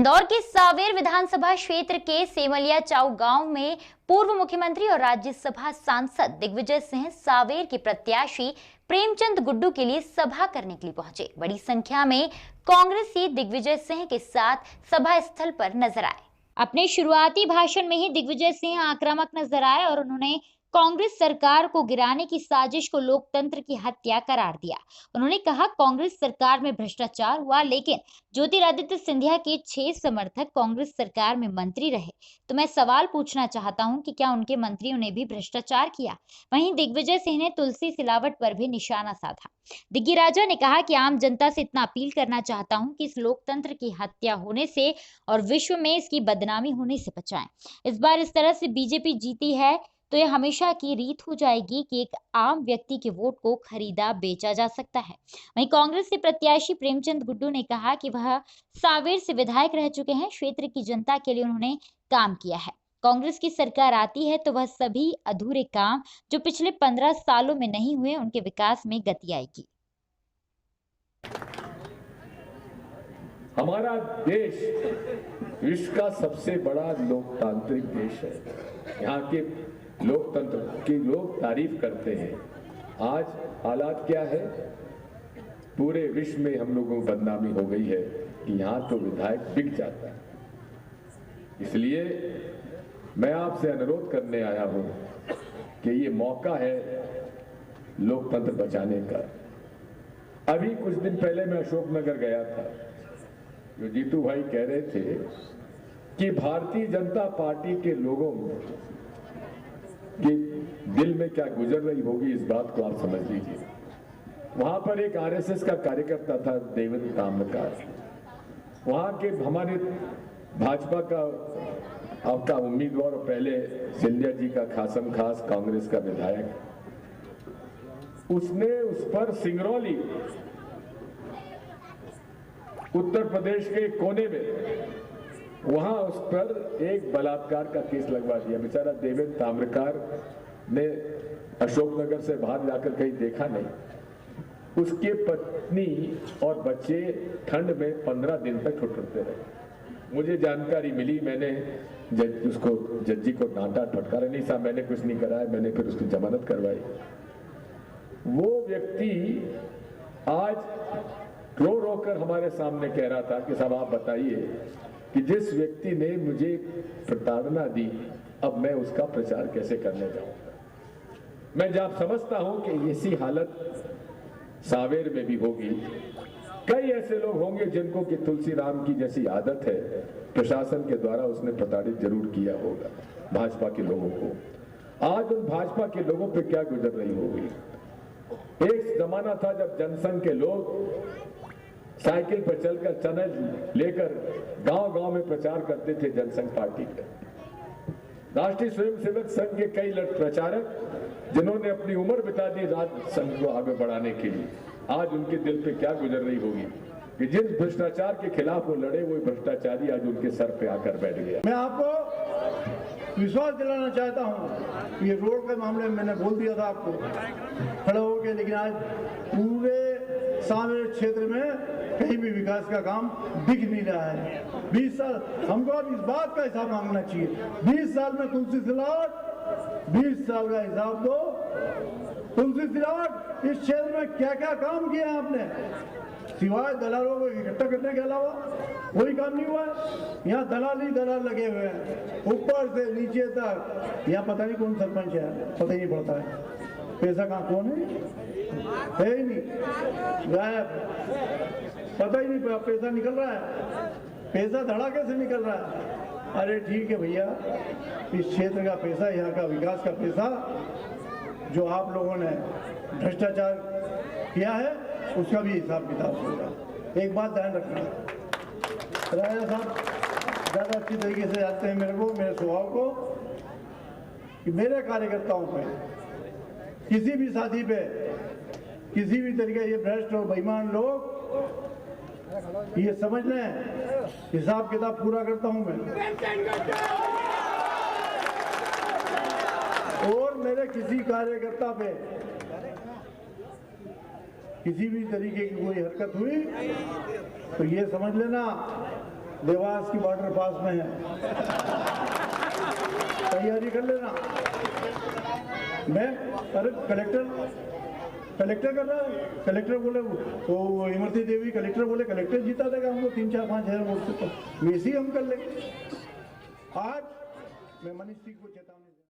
इंदौर के सांवेर विधानसभा क्षेत्र के सेमलिया चाऊ गांव में पूर्व मुख्यमंत्री और राज्यसभा सांसद दिग्विजय सिंह सांवेर के प्रत्याशी प्रेमचंद गुड्डू के लिए सभा करने के लिए पहुंचे। बड़ी संख्या में कांग्रेसी दिग्विजय सिंह के साथ सभा स्थल पर नजर आए। अपने शुरुआती भाषण में ही दिग्विजय सिंह आक्रामक नजर आए और उन्होंने कांग्रेस सरकार को गिराने की साजिश को लोकतंत्र की हत्या करार दिया। उन्होंने कहा, कांग्रेस सरकार में भ्रष्टाचार हुआ, लेकिन ज्योतिरादित्य सिंधिया के 6 समर्थक कांग्रेस सरकार में मंत्री रहे। तो मैं सवाल पूछना चाहता हूं कि क्या उनके मंत्रियों ने भी भ्रष्टाचार किया? वहीं दिग्विजय सिंह ने तुलसी सिलावट पर भी निशाना साधा। दिग्गी राजा ने कहा कि आम जनता से इतना अपील करना चाहता हूं कि इस लोकतंत्र की हत्या होने से और विश्व में इसकी बदनामी होने से बचाएं। इस बार इस तरह से बीजेपी जीती है तो यह हमेशा की रीत हो जाएगी कि एक आम व्यक्ति के वोट को खरीदा बेचा जा सकता है। वहीं कांग्रेस के प्रत्याशी प्रेमचंद गुड्डू ने कहा कि वह सांवेर से विधायक रह चुके हैं। क्षेत्र की जनता के लिए उन्होंने काम किया है। कांग्रेस की सरकार आती है तो वह सभी अधूरे काम जो पिछले 15 सालों में नहीं हुए, उनके विकास में गति आएगी। हमारा देश विश्व का सबसे बड़ा लोकतांत्रिक देश है। यहाँ के लोकतंत्र की लोग तारीफ करते हैं। आज हालात क्या है? पूरे विश्व में हम लोगों को बदनामी हो गई है कि यहाँ तो विधायक बिक जाता है। इसलिए मैं आपसे अनुरोध करने आया हूँ कि ये मौका है लोकतंत्र बचाने का। अभी कुछ दिन पहले मैं अशोकनगर गया था। जो जीतू भाई कह रहे थे कि भारतीय जनता पार्टी के लोगों कि दिल में क्या गुजर रही होगी, इस बात को आप समझ लीजिए। वहां पर एक आरएसएस का कार्यकर्ता था, देवेंद्र ताम्रकार। वहां के हमारे भाजपा का आपका उम्मीदवार और पहले सिंधिया जी का खासम खास कांग्रेस का विधायक, उसने उस पर सिंगरौली उत्तर प्रदेश के कोने में वहां उस पर एक बलात्कार का केस लगवा दिया। बेचारा देवेंद्र ताम्रकार ने अशोकनगर से बाहर जाकर कहीं देखा नहीं। उसके पत्नी और बच्चे ठंड में 15 दिन तक ठुठुरते रहे। मुझे जानकारी मिली, मैंने उसको जज को डांटा, फटकारा। नहीं साहब, मैंने कुछ नहीं कराया। मैंने फिर उसकी जमानत करवाई। वो व्यक्ति आज रो रो कर हमारे सामने कह रहा था कि साहब आप बताइए कि जिस व्यक्ति ने मुझे प्रताड़ना दी, अब मैं उसका प्रचार कैसे करने जाऊंगा। मैं जब समझता हूं कि ऐसी हालत सांवेर में भी होगी। कई ऐसे लोग होंगे जिनको कि तुलसीराम की जैसी आदत है, प्रशासन के द्वारा उसने प्रताड़ित जरूर किया होगा भाजपा के लोगों को। आज उन भाजपा के लोगों पे क्या गुजर रही होगी। एक जमाना था जब जनसंघ के लोग साइकिल पर चलकर चैनल लेकर गांव-गांव में प्रचार करते थे जनसंघ पार्टी का। राष्ट्रीय स्वयंसेवक संघ के कई प्रचारक जिन्होंने अपनी उम्र बिता दी राष्ट्र संघ को आगे बढ़ाने के लिए, आज उनके दिल पे क्या गुजर रही होगी कि जिस भ्रष्टाचार के खिलाफ वो लड़े, वो भ्रष्टाचारी आज उनके सर पे आकर बैठ गया। मैं आपको विश्वास दिलाना चाहता हूँ, ये रोड के मामले में मैंने बोल दिया था आपको खड़े हो गए, लेकिन आज पूरे सांवेर क्षेत्र में कहीं भी विकास का काम दिख नहीं रहा है। 20 साल हमको अब इस बात का हिसाब मांगना चाहिए। 20 साल में तुलसी सिलावट, 20 साल का हिसाब दो। तुलसी सिलावट इस क्षेत्र में क्या क्या काम किया आपने, सिवाय दलालों को इकट्ठा करने के अलावा कोई काम नहीं हुआ है। यहाँ दलाल ही दलाल लगे हुए हैं, ऊपर से नीचे तक। यहाँ पता नहीं कौन सरपंच है, पता ही नहीं पड़ता है। पैसा कहाँ कौन है ही नहीं, गायब। पता ही नहीं पैसा निकल रहा है, पैसा धड़ाके से निकल रहा है। अरे ठीक है भैया, इस क्षेत्र का पैसा, यहाँ का विकास का पैसा जो आप लोगों ने भ्रष्टाचार किया है, उसका भी हिसाब किताब होगा। एक बात ध्यान रखना, राजा साहब ज़्यादा अच्छी तरीके से जानते हैं मेरे को, मेरे स्वभाव को, कि मेरे कार्यकर्ताओं पे, किसी भी साथी पे, किसी भी तरीके ये भ्रष्ट और बेईमान लोग ये समझ लें, हिसाब किताब पूरा करता हूं मैं। और मेरे किसी कार्यकर्ता पे किसी भी तरीके की कोई हरकत हुई तो ये समझ लेना देवास की बॉर्डर पास में है, तैयारी कर लेना। मैं अरे कलेक्टर कर रहा है, कलेक्टर बोले वो इमरती देवी कलेक्टर बोले कलेक्टर जीता देगा हमको 3-4-5 हज़ार वोट से, तो वैसे ही हम कर लेंगे। आज मैं मनीष सिंह को चेतावनी